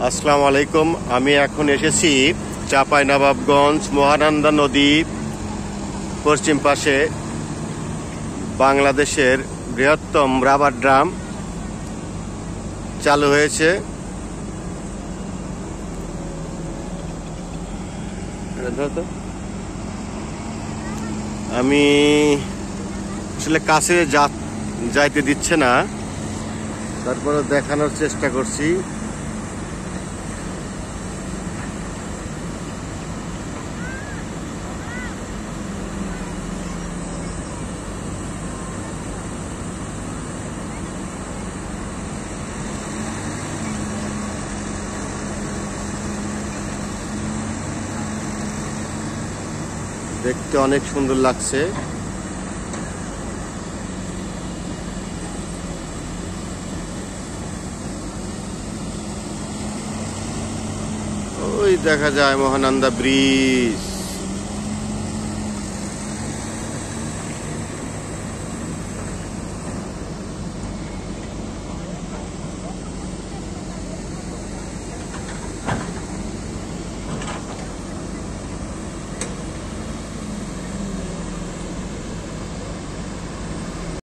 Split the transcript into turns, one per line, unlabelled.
আসসালামু আলাইকুম। আমি এখন এসেছি চাঁপাইনবাবগঞ্জ মহানন্দা নদী পশ্চিম পাশে বাংলাদেশের বৃহত্তম রাবার ড্রাম চালু হয়েছে। আমি আসলে কাছে যাইতে দিচ্ছে না, তারপরে দেখানোর চেষ্টা করছি। দেখতে অনেক সুন্দর লাগছে। ওই দেখা যায় মহানন্দা ব্রিজ।